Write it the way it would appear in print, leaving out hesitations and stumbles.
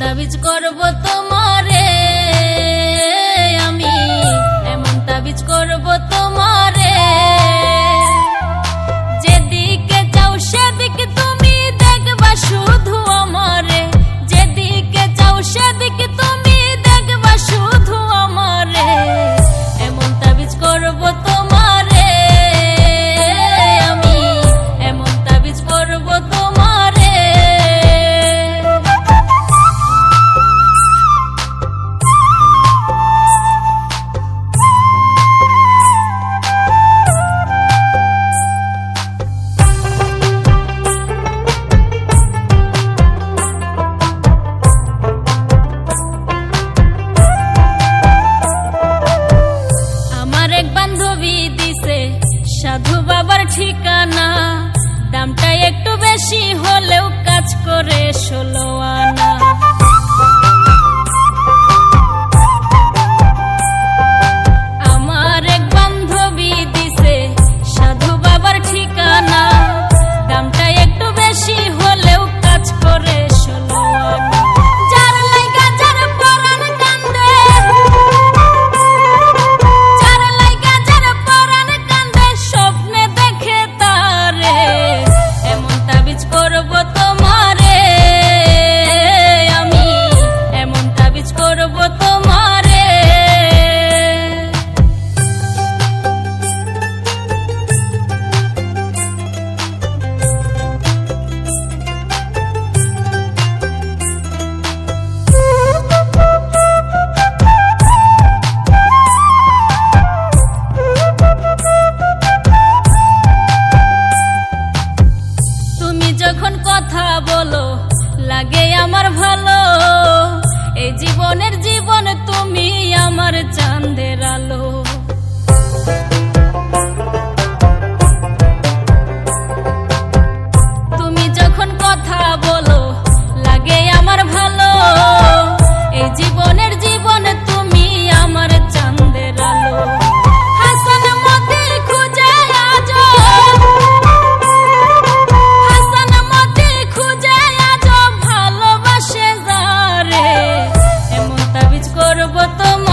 তাবিজ করব তোমারে আমি, এমন তাবিজ করব তোমারে, যেদিকে যাও সেদিকে তুমি দেখবা শুধু আমারে, যেদিকে যাও সেদিকে তুমি দেখবা শুধু আমারে, এমন তাবিজ করব তোমারে আমি, এমন তাবিজ করব তোমারে। সাধু বাবার ঠিকানা, দামটা একটু বেশি হলেও কাজ করে 16 আনা। আমার এক বান্ধবী দিছে সাধু বাবার ঠিকানা, দামটা একটু বেশি হলেও কাজ করে 16 আনা। যার লাইগা যার পরাণ কান্দে, যার লাইগা যার পরাণ কান্দে, স্বপ্নে দেখে তারে, এমন তাবিজ করব তোমারে আমি, এমন তাবিজ করব তোমারে। তুমি যখন কথা বলো লাগে আমার ভালো, এই জীবনের জীবন তুমি আমার চাঁদের আলো। তুমি যখন কথা বলো লাগে আমার ভালো, এই জীবনের জীবন তুমি আমার চাঁদের আলো। হাসান মতি খুঁজে আজো, হাসান মতি খুঁজে আজো ভালোবাসে যারে, এমন তাবিজ করব তোমারে।